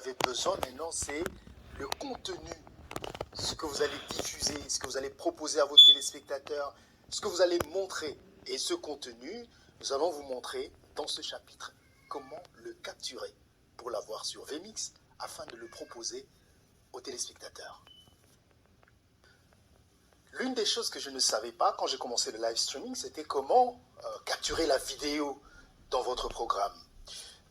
avez besoin maintenant, c'est le contenu, ce que vous allez diffuser, ce que vous allez proposer à vos téléspectateurs, ce que vous allez montrer. Et ce contenu, nous allons vous montrer dans ce chapitre comment le capturer pour l'avoir sur vMix afin de le proposer aux téléspectateurs. L'une des choses que je ne savais pas quand j'ai commencé le live streaming, c'était comment capturer la vidéo dans votre programme.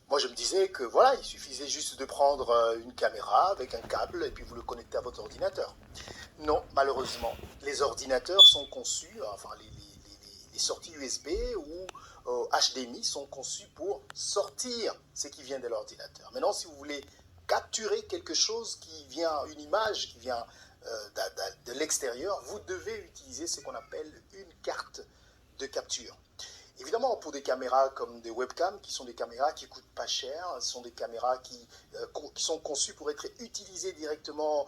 Moi, je me disais que voilà, il suffisait juste de prendre une caméra avec un câble et puis vous le connectez à votre ordinateur. Non, malheureusement, les ordinateurs sont conçus, enfin les sorties USB ou HDMI sont conçus pour sortir ce qui vient de l'ordinateur. Maintenant, si vous voulez capturer quelque chose qui vient, une image qui vient de l'extérieur, vous devez utiliser ce qu'on appelle une carte de capture. Évidemment, pour des caméras comme des webcams, qui sont des caméras qui ne coûtent pas cher, ce sont des caméras qui sont conçues pour être utilisées directement,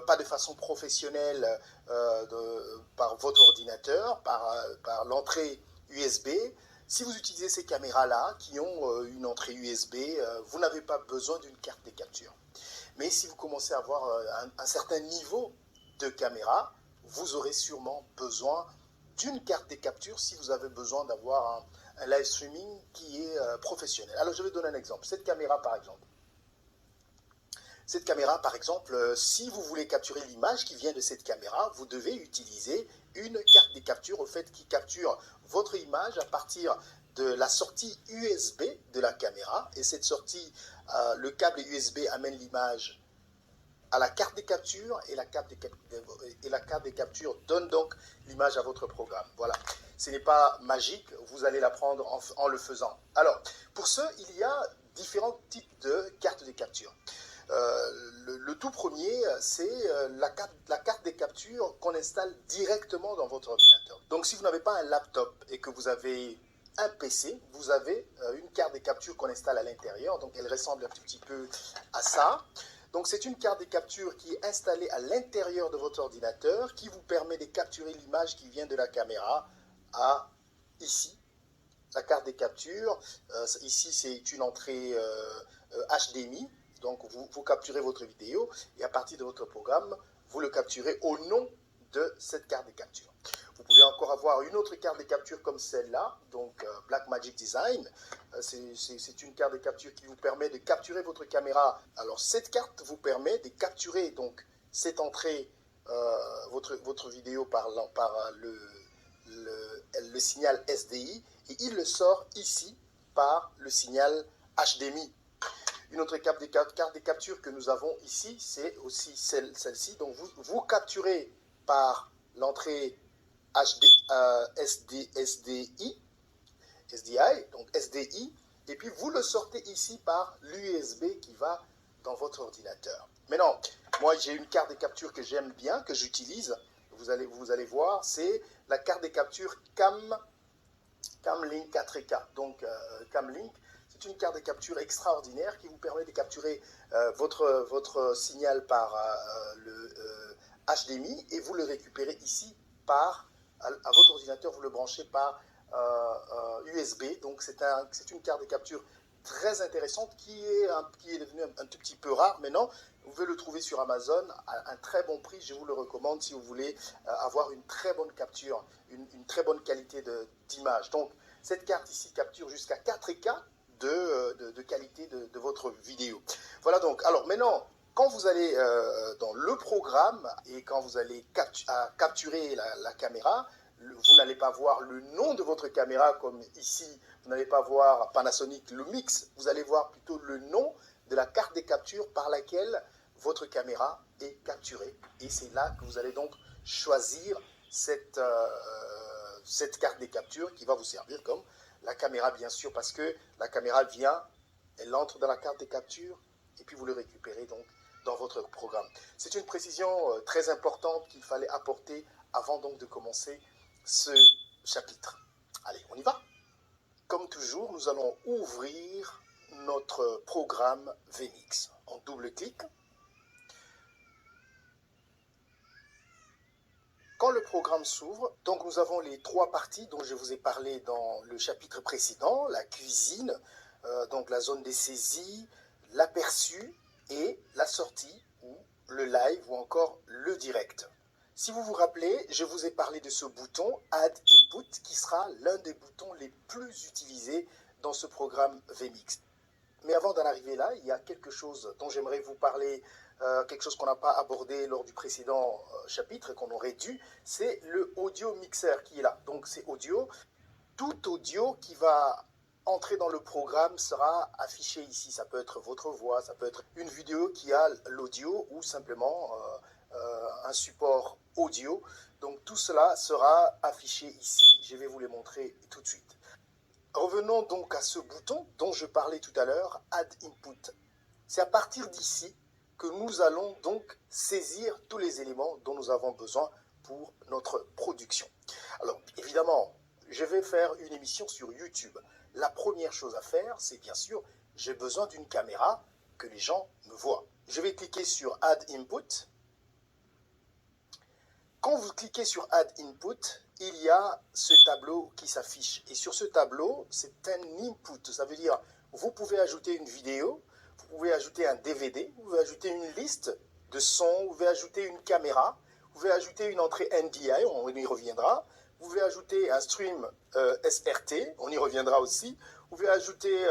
pas de façon professionnelle, par votre ordinateur, par l'entrée USB. Si vous utilisez ces caméras-là, qui ont une entrée USB, vous n'avez pas besoin d'une carte de capture. Mais si vous commencez à avoir un certain niveau de caméra, vous aurez sûrement besoin d'une carte de capture si vous avez besoin d'avoir un live streaming qui est professionnel. Alors je vais donner un exemple. Cette caméra par exemple, si vous voulez capturer l'image qui vient de cette caméra, vous devez utiliser une carte de capture au fait qui capture votre image à partir de la sortie USB de la caméra. Et cette sortie, le câble USB amène l'image à la carte de capture et la carte de capture donne donc l'image à votre programme. Voilà, ce n'est pas magique, vous allez l'apprendre en le faisant. Alors, pour ce, il y a différents types de cartes de capture. Le tout premier, c'est la carte de capture qu'on installe directement dans votre ordinateur. Donc, si vous n'avez pas un laptop et que vous avez un PC, vous avez une carte de capture qu'on installe à l'intérieur. Donc, elle ressemble un tout petit peu à ça. Donc, c'est une carte de capture qui est installée à l'intérieur de votre ordinateur qui vous permet de capturer l'image qui vient de la caméra à ici. La carte de capture, ici, c'est une entrée HDMI. Donc, vous capturez votre vidéo et à partir de votre programme, vous le capturez au nom de cette carte de capture. Vous pouvez encore avoir une autre carte de capture comme celle-là, donc Blackmagic Design. C'est une carte de capture qui vous permet de capturer votre caméra. Alors cette carte vous permet de capturer donc cette entrée, votre vidéo par le signal SDI et il le sort ici par le signal HDMI. Une autre carte de capture que nous avons ici, c'est aussi celle-ci. Donc vous capturez par l'entrée SDI, donc SDI, et puis vous le sortez ici par l'USB qui va dans votre ordinateur. Maintenant, moi j'ai une carte de capture que j'aime bien, que j'utilise, vous allez voir, c'est la carte de capture Camlink 4K. Donc Camlink, c'est une carte de capture extraordinaire qui vous permet de capturer votre signal par le HDMI et vous le récupérez ici par à votre ordinateur, vous le branchez par USB. Donc c'est une carte de capture très intéressante qui est devenue un tout petit peu rare maintenant. Vous pouvez le trouver sur Amazon à un très bon prix. Je vous le recommande si vous voulez avoir une très bonne capture, une très bonne qualité d'image. Donc cette carte ici capture jusqu'à 4K de qualité de votre vidéo. Voilà donc. Alors maintenant, quand vous allez dans le programme et quand vous allez capturer la caméra, vous n'allez pas voir le nom de votre caméra comme ici, vous n'allez pas voir Panasonic Lumix, vous allez voir plutôt le nom de la carte de capture par laquelle votre caméra est capturée. Et c'est là que vous allez donc choisir cette carte de capture qui va vous servir comme la caméra bien sûr, parce que la caméra vient, elle entre dans la carte de capture et puis vous le récupérez donc dans votre programme. C'est une précision très importante qu'il fallait apporter avant donc de commencer ce chapitre. Allez, on y va. Comme toujours, nous allons ouvrir notre programme vMix. On double-clique. Quand le programme s'ouvre, donc nous avons les trois parties dont je vous ai parlé dans le chapitre précédent, la cuisine, donc la zone des saisies, l'aperçu et la sortie ou le live ou encore le direct. Si vous vous rappelez, je vous ai parlé de ce bouton Add Input qui sera l'un des boutons les plus utilisés dans ce programme vMix. Mais avant d'en arriver là, il y a quelque chose dont j'aimerais vous parler, quelque chose qu'on n'a pas abordé lors du précédent chapitre et qu'on aurait dû, c'est le audio mixer qui est là. Donc c'est audio, tout audio qui va entrer dans le programme sera affiché ici. Ça peut être votre voix, ça peut être une vidéo qui a l'audio ou simplement un support audio. Donc tout cela sera affiché ici. Je vais vous les montrer tout de suite. Revenons donc à ce bouton dont je parlais tout à l'heure, Add Input. C'est à partir d'ici que nous allons donc saisir tous les éléments dont nous avons besoin pour notre production. Alors évidemment, je vais faire une émission sur YouTube. La première chose à faire, c'est bien sûr, j'ai besoin d'une caméra que les gens me voient. Je vais cliquer sur Add Input. Quand vous cliquez sur Add Input, il y a ce tableau qui s'affiche. Et sur ce tableau, c'est un input. Ça veut dire, vous pouvez ajouter une vidéo, vous pouvez ajouter un DVD, vous pouvez ajouter une liste de sons, vous pouvez ajouter une caméra, vous pouvez ajouter une entrée NDI, on y reviendra. Vous pouvez ajouter un stream SRT, on y reviendra aussi. Vous pouvez ajouter,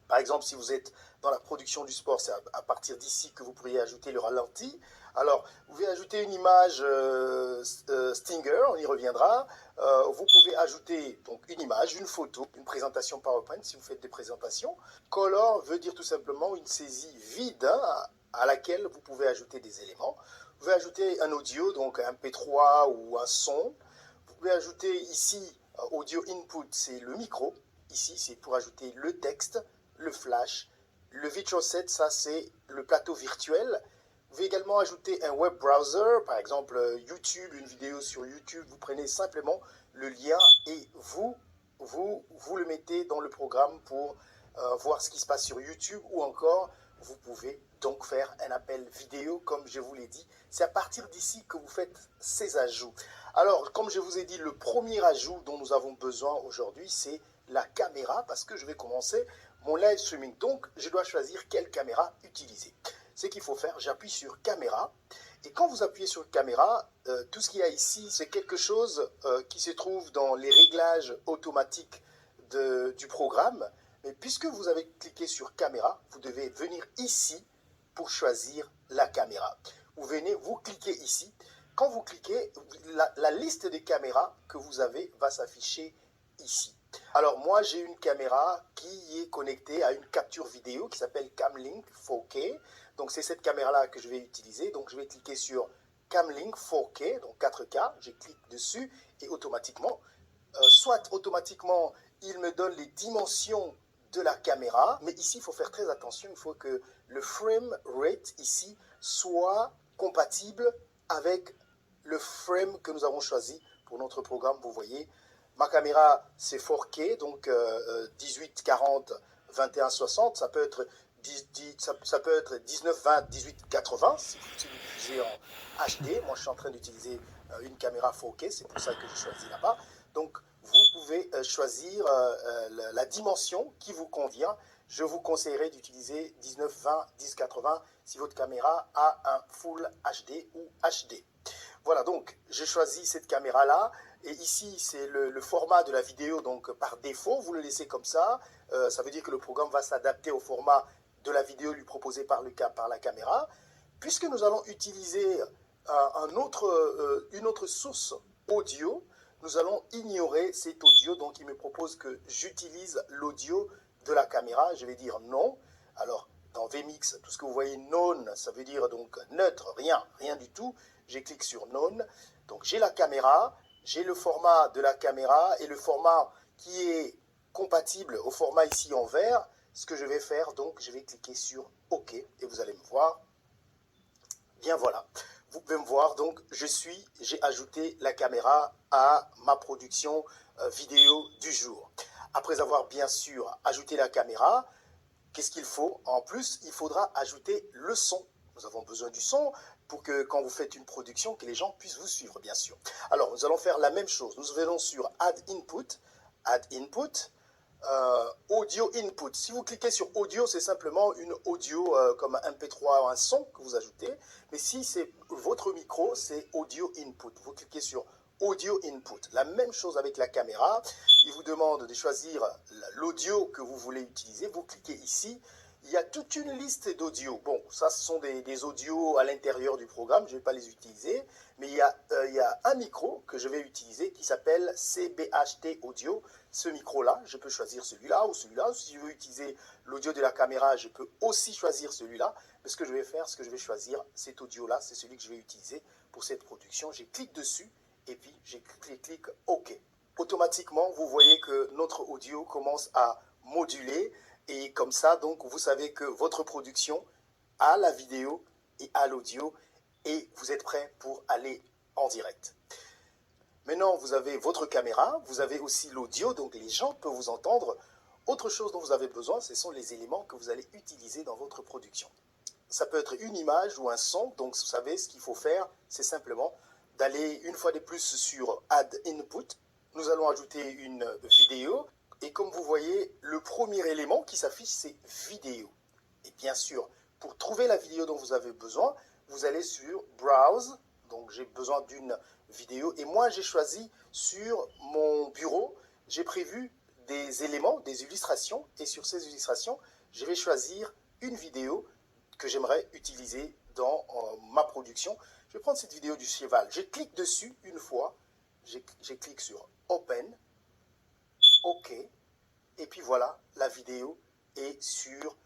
par exemple, si vous êtes dans la production du sport, c'est à partir d'ici que vous pourriez ajouter le ralenti. Alors, vous pouvez ajouter une image Stinger, on y reviendra. Vous pouvez ajouter donc une image, une photo, une présentation PowerPoint si vous faites des présentations. Color veut dire tout simplement une saisie vide à laquelle vous pouvez ajouter des éléments. Vous pouvez ajouter un audio, donc un MP3 ou un son. Vous pouvez ajouter ici, audio input, c'est le micro. Ici, c'est pour ajouter le texte, le flash. Le virtual set, ça c'est le plateau virtuel. Vous pouvez également ajouter un web browser, par exemple YouTube, une vidéo sur YouTube. Vous prenez simplement le lien et vous le mettez dans le programme pour voir ce qui se passe sur YouTube ou encore vous pouvez donc faire un appel vidéo comme je vous l'ai dit. C'est à partir d'ici que vous faites ces ajouts. Alors, comme je vous ai dit, le premier ajout dont nous avons besoin aujourd'hui, c'est la caméra parce que je vais commencer mon live streaming. Donc, je dois choisir quelle caméra utiliser. Ce qu'il faut faire, j'appuie sur caméra. Et quand vous appuyez sur caméra, tout ce qu'il y a ici, c'est quelque chose qui se trouve dans les réglages automatiques du programme. Mais puisque vous avez cliqué sur caméra, vous devez venir ici pour choisir la caméra. Vous cliquez ici. Quand vous cliquez, la liste des caméras que vous avez va s'afficher ici. Alors moi, j'ai une caméra qui est connectée à une capture vidéo qui s'appelle Camlink 4K. Donc c'est cette caméra-là que je vais utiliser. Donc je vais cliquer sur Camlink 4K, donc 4K. Je clique dessus et automatiquement, il me donne les dimensions de la caméra. Mais ici, il faut faire très attention. Il faut que le frame rate ici soit compatible avec le frame que nous avons choisi pour notre programme. Vous voyez, ma caméra, c'est 4K, donc 1840, 2160. Ça peut être 1920, 1880 si vous utilisez en HD. Moi, je suis en train d'utiliser une caméra 4K, c'est pour ça que je choisis là-bas. Donc, vous pouvez choisir la dimension qui vous convient. Je vous conseillerais d'utiliser 1920, 1080 si votre caméra a un Full HD ou HD. Voilà, donc j'ai choisi cette caméra-là. Et ici, c'est le format de la vidéo, donc par défaut, vous le laissez comme ça. Ça veut dire que le programme va s'adapter au format de la vidéo lui proposée par la caméra. Puisque nous allons utiliser une autre source audio, nous allons ignorer cet audio. Donc, il me propose que j'utilise l'audio de la caméra. Je vais dire non. Alors, dans vMix, tout ce que vous voyez non, ça veut dire donc neutre, rien du tout. Je clique sur non. Donc, j'ai la caméra, j'ai le format de la caméra et le format qui est compatible au format ici en vert. Ce que je vais faire, donc, je vais cliquer sur OK et vous allez me voir. Bien voilà, vous pouvez me voir, donc j'ai ajouté la caméra à ma production vidéo du jour. Après avoir bien sûr ajouté la caméra, qu'est-ce qu'il faut? En plus, il faudra ajouter le son. Nous avons besoin du son pour que quand vous faites une production, que les gens puissent vous suivre, bien sûr. Alors, nous allons faire la même chose. Nous venons sur Add Input. audio input. Si vous cliquez sur audio, c'est simplement une audio comme un MP3 ou un son que vous ajoutez. Mais si c'est votre micro, c'est audio input. Vous cliquez sur audio input. La même chose avec la caméra. Il vous demande de choisir l'audio que vous voulez utiliser. Vous cliquez ici. Il y a toute une liste d'audio. Bon, ça, ce sont des audios à l'intérieur du programme. Je ne vais pas les utiliser. Mais il y a un micro que je vais utiliser qui s'appelle CBHT Audio. Ce micro-là, je peux choisir celui-là ou celui-là. Si je veux utiliser l'audio de la caméra, je peux aussi choisir celui-là. Mais ce que je vais faire, ce que je vais choisir, cet audio-là, c'est celui que je vais utiliser pour cette production. Je clique dessus et puis je clique OK. Automatiquement, vous voyez que notre audio commence à moduler. Et comme ça, donc, vous savez que votre production a la vidéo et a l'audio et vous êtes prêt pour aller en direct. Maintenant, vous avez votre caméra, vous avez aussi l'audio, donc les gens peuvent vous entendre. Autre chose dont vous avez besoin, ce sont les éléments que vous allez utiliser dans votre production. Ça peut être une image ou un son, donc vous savez ce qu'il faut faire, c'est simplement d'aller une fois de plus sur Add Input. Nous allons ajouter une vidéo. Et comme vous voyez, le premier élément qui s'affiche, c'est vidéo. Et bien sûr, pour trouver la vidéo dont vous avez besoin, vous allez sur Browse. Donc, j'ai besoin d'une vidéo. Et moi, j'ai choisi sur mon bureau, j'ai prévu des éléments, des illustrations. Et sur ces illustrations, je vais choisir une vidéo que j'aimerais utiliser dans ma production. Je vais prendre cette vidéo du cheval. Je clique dessus une fois. Je clique sur Open. OK. Et puis voilà, la vidéo est sur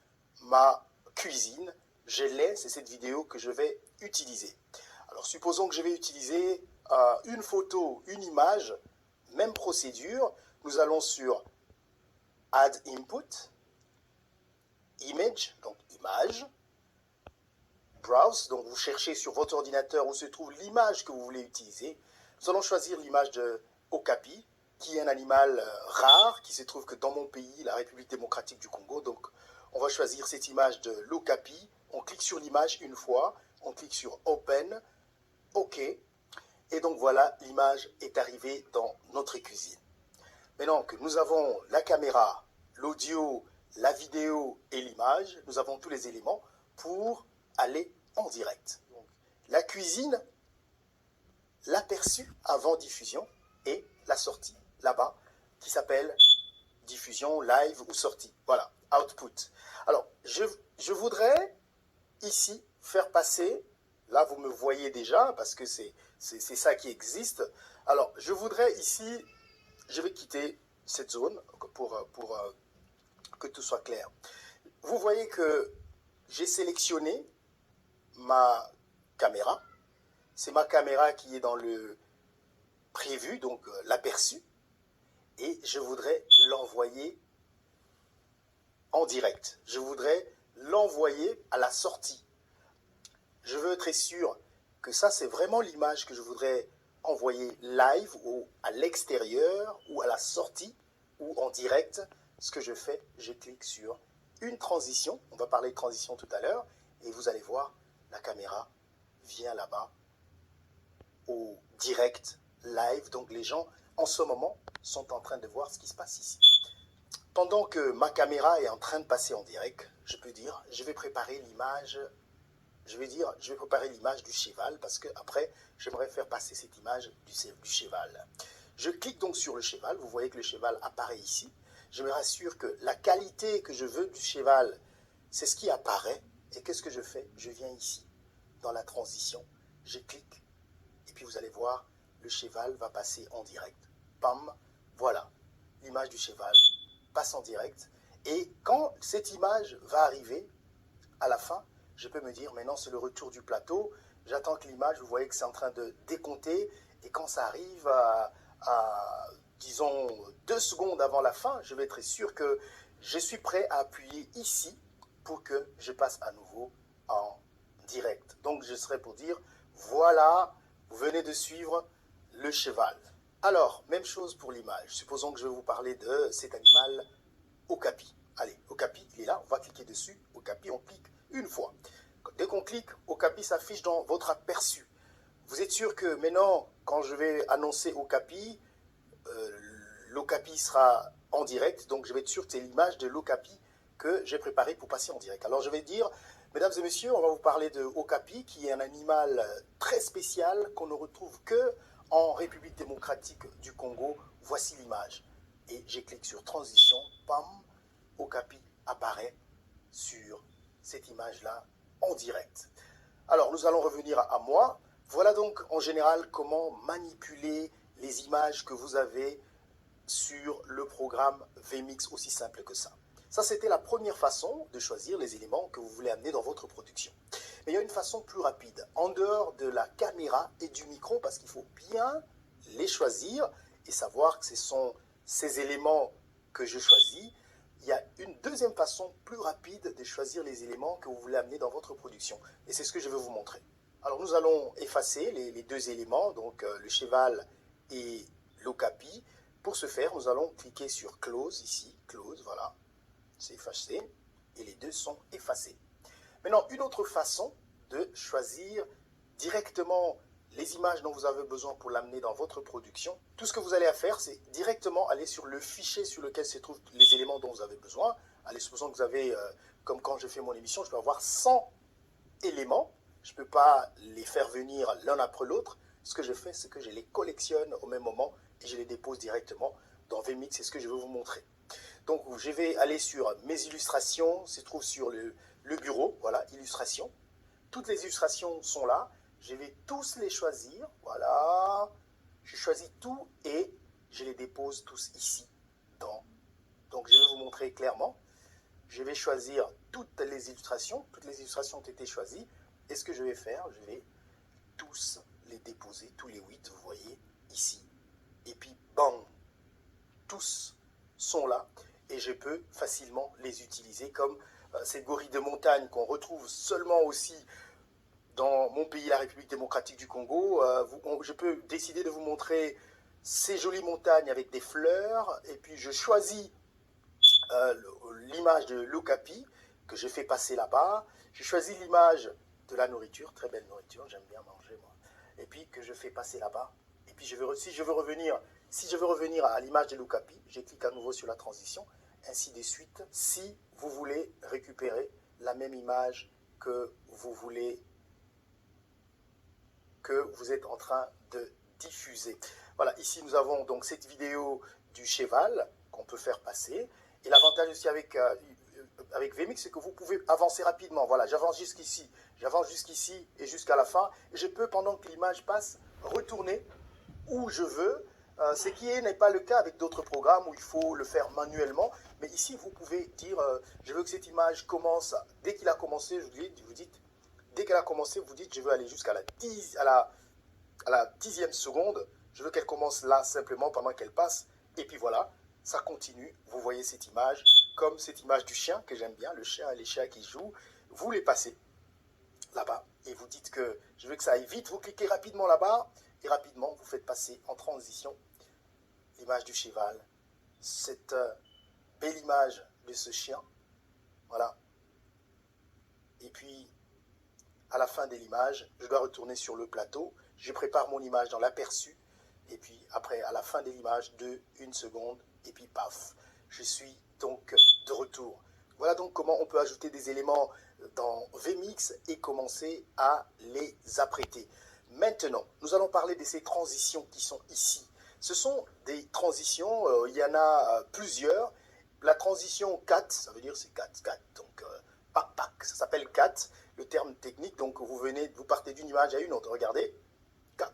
ma cuisine. Je l'ai, c'est cette vidéo que je vais utiliser. Alors, supposons que je vais utiliser une photo, une image, même procédure. Nous allons sur Add Input, Image, donc image, Browse, donc vous cherchez sur votre ordinateur où se trouve l'image que vous voulez utiliser. Nous allons choisir l'image de Okapi, qui est un animal rare, qui se trouve que dans mon pays, la République démocratique du Congo. Donc, on va choisir cette image de l'Okapi. On clique sur l'image une fois, on clique sur Open, OK. Et donc, voilà, l'image est arrivée dans notre cuisine. Maintenant que nous avons la caméra, l'audio, la vidéo et l'image, nous avons tous les éléments pour aller en direct. Donc, la cuisine, l'aperçu avant diffusion et la sortie là-bas qui s'appelle diffusion, live ou sortie. Voilà, output. Alors, je voudrais ici faire passer, là vous me voyez déjà parce que c'est ça qui existe. Alors, je voudrais ici, je vais quitter cette zone pour que tout soit clair. Vous voyez que j'ai sélectionné ma caméra. C'est ma caméra qui est dans le prévu, donc l'aperçu. Et je voudrais l'envoyer en direct. Je voudrais l'envoyer à la sortie. Je veux être sûr que ça, c'est vraiment l'image que je voudrais envoyer live ou à l'extérieur ou à la sortie ou en direct. Ce que je fais, je clique sur une transition. On va parler de transition tout à l'heure. Et vous allez voir, la caméra vient là-bas au direct, live. Donc les gens, en ce moment, sont en train de voir ce qui se passe ici. Pendant que ma caméra est en train de passer en direct, je peux dire, je vais préparer l'image, je vais préparer l'image du cheval parce que après, j'aimerais faire passer cette image du cheval. Je clique donc sur le cheval, vous voyez que le cheval apparaît ici. Je me rassure que la qualité que je veux du cheval, c'est ce qui apparaît. Et qu'est-ce que je fais? Je viens ici, dans la transition, je clique, et puis vous allez voir, le cheval va passer en direct. Bam, voilà, l'image du cheval passe en direct. Et quand cette image va arriver, à la fin, je peux me dire, maintenant c'est le retour du plateau, j'attends que l'image, vous voyez que c'est en train de décompter, et quand ça arrive à disons, 2 secondes avant la fin, je vais être sûr que je suis prêt à appuyer ici pour que je passe à nouveau en direct. Donc je serai pour dire, voilà, vous venez de suivre le cheval. Alors, même chose pour l'image. Supposons que je vais vous parler de cet animal Okapi. Allez, Okapi, il est là, on va cliquer dessus. Okapi, on clique une fois. Dès qu'on clique, Okapi s'affiche dans votre aperçu. Vous êtes sûr que maintenant, quand je vais annoncer Okapi, l'Okapi sera en direct. Donc, je vais être sûr que c'est l'image de l'Okapi que j'ai préparée pour passer en direct. Alors, je vais dire, mesdames et messieurs, on va vous parler de Okapi, qui est un animal très spécial qu'on ne retrouve que en République démocratique du Congo. Voici l'image. Et j'ai cliqué sur transition, pam, Okapi apparaît sur cette image-là en direct. Alors, nous allons revenir à moi. Voilà donc en général comment manipuler les images que vous avez sur le programme vMix, aussi simple que ça. Ça, c'était la première façon de choisir les éléments que vous voulez amener dans votre production. Mais il y a une façon plus rapide, en dehors de la caméra et du micro, parce qu'il faut bien les choisir et savoir que ce sont ces éléments que je choisis. Il y a une deuxième façon plus rapide de choisir les éléments que vous voulez amener dans votre production. Et c'est ce que je vais vous montrer. Alors nous allons effacer les deux éléments, donc le cheval et l'Okapi. Pour ce faire, nous allons cliquer sur Close ici, Close, voilà, c'est effacé, et les deux sont effacés. Maintenant, une autre façon de choisir directement les images dont vous avez besoin pour l'amener dans votre production, tout ce que vous allez faire, c'est directement aller sur le fichier sur lequel se trouvent les éléments dont vous avez besoin. Allez, supposons que vous avez, comme quand je fais mon émission, je dois avoir 100 éléments. Je ne peux pas les faire venir l'un après l'autre. Ce que je fais, c'est que je les collectionne au même moment et je les dépose directement dans vMix. C'est ce que je vais vous montrer. Donc, je vais aller sur mes illustrations, se trouve sur le bureau, voilà, illustration. Toutes les illustrations sont là. Je vais tous les choisir, voilà. Je choisis tout et je les dépose tous ici. Donc, je vais vous montrer clairement. Je vais choisir toutes les illustrations ont été choisies. Et ce que je vais faire, je vais tous les déposer, tous les 8, vous voyez, ici. Et puis, bang, tous sont là et je peux facilement les utiliser comme ces gorilles de montagne qu'on retrouve seulement aussi dans mon pays, la République démocratique du Congo. Je peux décider de vous montrer ces jolies montagnes avec des fleurs et puis je choisis l'image de l'Okapi que je fais passer là-bas. Je choisis l'image de la nourriture, très belle nourriture, j'aime bien manger moi. Et puis que je fais passer là-bas. Et puis si je veux revenir à l'image de l'Okapi, je clique à nouveau sur la transition, ainsi de suite. Si vous voulez récupérer la même image que vous êtes en train de diffuser. Voilà, ici nous avons donc cette vidéo du cheval qu'on peut faire passer. Et l'avantage aussi avec vMix, c'est que vous pouvez avancer rapidement. Voilà, j'avance jusqu'ici et jusqu'à la fin. Et je peux, pendant que l'image passe, retourner où je veux. Ce qui n'est pas le cas avec d'autres programmes où il faut le faire manuellement. Mais ici, vous pouvez dire, je veux que cette image commence. Dès qu'il a commencé, vous dites, dès qu'elle a commencé, vous dites, je veux aller jusqu'à la 10e seconde. Je veux qu'elle commence là simplement pendant qu'elle passe. Et puis voilà, ça continue. Vous voyez cette image, comme cette image du chien que j'aime bien, le chien et les chiens qui jouent. Vous les passez là-bas et vous dites que je veux que ça aille vite. Vous cliquez rapidement là-bas et rapidement vous faites passer en transition l'image du cheval, cette belle image de ce chien. Voilà. Et puis, à la fin de l'image, je dois retourner sur le plateau. Je prépare mon image dans l'aperçu. Et puis, après, à la fin de l'image, 1 seconde. Et puis, paf, je suis donc de retour. Voilà donc comment on peut ajouter des éléments dans vMix et commencer à les apprêter. Maintenant, nous allons parler de ces transitions qui sont ici. Ce sont des transitions, il y en a plusieurs. La transition 4, ça veut dire c'est 4, donc pac, ça s'appelle 4, le terme technique. Donc vous partez d'une image à une autre, regardez, cac.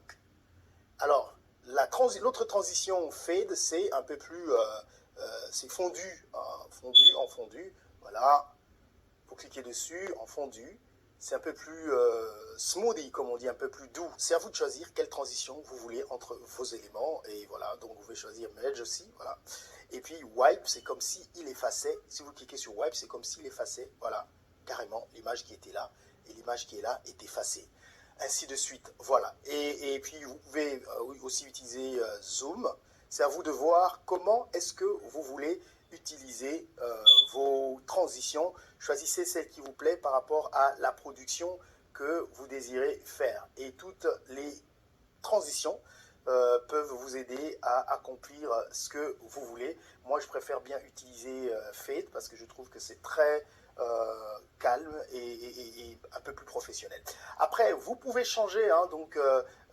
Alors, l'autre transition fade, c'est un peu plus, c'est fondu, en fondu, voilà. Vous cliquez dessus, en fondu. C'est un peu plus smoothie, comme on dit, un peu plus doux. C'est à vous de choisir quelle transition vous voulez entre vos éléments. Et voilà, donc vous pouvez choisir Merge aussi, voilà. Et puis Wipe, c'est comme s'il effaçait. Si vous cliquez sur Wipe, c'est comme s'il effaçait, voilà, carrément, l'image qui était là. Et l'image qui est là est effacée. Ainsi de suite, voilà. Et puis vous pouvez aussi utiliser Zoom. C'est à vous de voir comment est-ce que vous voulez utiliser vos transitions. Choisissez celle qui vous plaît par rapport à la production que vous désirez faire. Et toutes les transitions peuvent vous aider à accomplir ce que vous voulez. Moi, je préfère bien utiliser Fade parce que je trouve que c'est très calme et un peu plus professionnel. Après, vous pouvez changer, hein, donc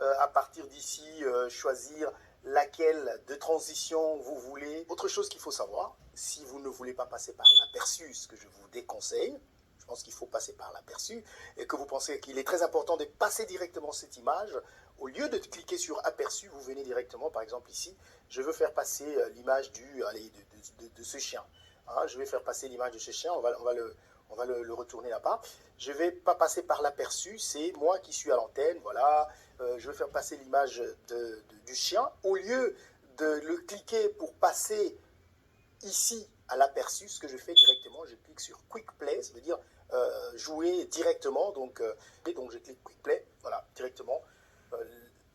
à partir d'ici, choisir laquelle de transition vous voulez. Autre chose qu'il faut savoir, si vous ne voulez pas passer par l'aperçu, ce que je vous déconseille, je pense qu'il faut passer par l'aperçu, et que vous pensez qu'il est très important de passer directement cette image, au lieu de cliquer sur aperçu, vous venez directement, par exemple ici, je veux faire passer l'image de ce chien. Hein, je vais faire passer l'image de ce chien, on va le retourner là-bas. Je ne vais pas passer par l'aperçu, c'est moi qui suis à l'antenne, voilà. Je vais faire passer l'image du chien. Au lieu de le cliquer pour passer ici à l'aperçu, ce que je fais directement, je clique sur Quick Play, ça veut dire jouer directement. Donc je clique Quick Play, voilà, directement.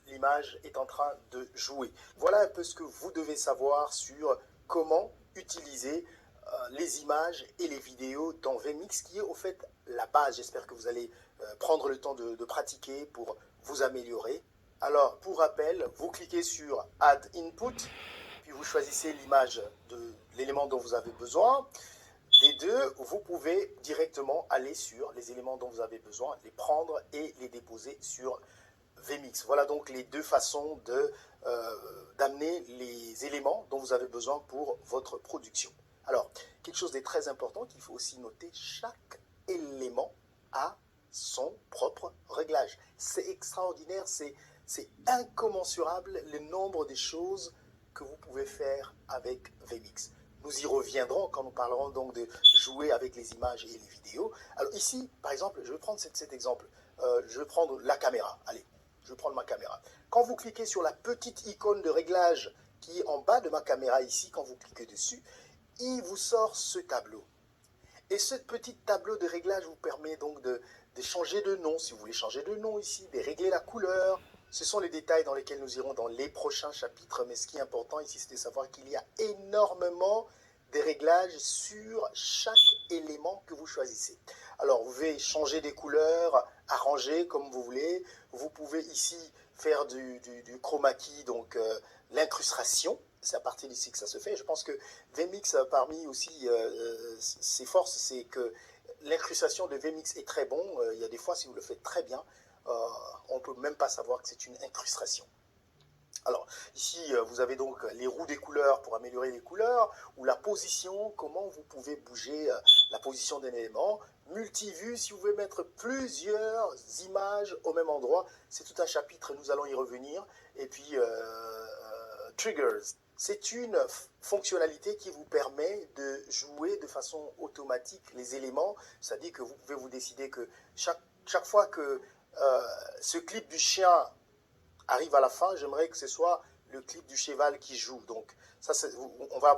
L'image est en train de jouer. Voilà un peu ce que vous devez savoir sur comment utiliser les images et les vidéos dans vMix, qui est au fait la base. J'espère que vous allez prendre le temps de pratiquer pour vous améliorer. Alors, pour rappel, vous cliquez sur Add Input, puis vous choisissez l'image de l'élément dont vous avez besoin. Des deux, vous pouvez directement aller sur les éléments dont vous avez besoin, les prendre et les déposer sur vMix. Voilà donc les deux façons d'amener les éléments dont vous avez besoin pour votre production. Alors, quelque chose de très important qu'il faut aussi noter, chaque élément a son propre réglage. C'est extraordinaire, c'est incommensurable le nombre de choses que vous pouvez faire avec vMix. Nous y reviendrons quand nous parlerons donc de jouer avec les images et les vidéos. Alors ici, par exemple, je vais prendre cet exemple. Je vais prendre la caméra. Allez, je vais prendre ma caméra. Quand vous cliquez sur la petite icône de réglage qui est en bas de ma caméra ici, quand vous cliquez dessus, il vous sort ce tableau. Et ce petit tableau de réglage vous permet donc de changer de nom, si vous voulez changer de nom ici, de régler la couleur. Ce sont les détails dans lesquels nous irons dans les prochains chapitres, mais ce qui est important ici, c'est de savoir qu'il y a énormément de réglages sur chaque élément que vous choisissez. Alors, vous pouvez changer des couleurs, arranger comme vous voulez. Vous pouvez ici faire du chroma key, donc l'incrustation. C'est à partir d'ici que ça se fait. Je pense que vMix, parmi aussi ses forces, c'est que l'incrustation de vMix est très bon. Il y a des fois, si vous le faites très bien, on ne peut même pas savoir que c'est une incrustation. Alors, ici, vous avez donc les roues des couleurs pour améliorer les couleurs, ou la position, comment vous pouvez bouger la position d'un élément. Multivue, si vous voulez mettre plusieurs images au même endroit, c'est tout un chapitre, nous allons y revenir. Et puis, triggers. C'est une fonctionnalité qui vous permet de jouer de façon automatique les éléments. C'est-à-dire que vous pouvez vous décider que chaque fois que ce clip du chien arrive à la fin, j'aimerais que ce soit le clip du cheval qui joue. Donc, ça, on va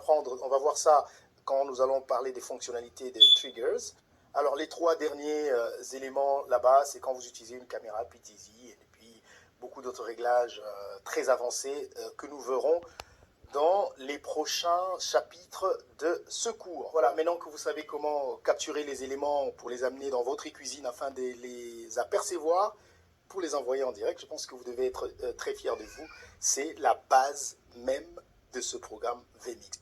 voir ça quand nous allons parler des fonctionnalités des triggers. Alors, les trois derniers éléments là-bas, c'est quand vous utilisez une caméra PTZ et puis beaucoup d'autres réglages très avancés que nous verrons dans les prochains chapitres de ce cours. Voilà, maintenant que vous savez comment capturer les éléments pour les amener dans votre cuisine afin de les apercevoir, pour les envoyer en direct, je pense que vous devez être très fiers de vous. C'est la base même de ce programme vMix.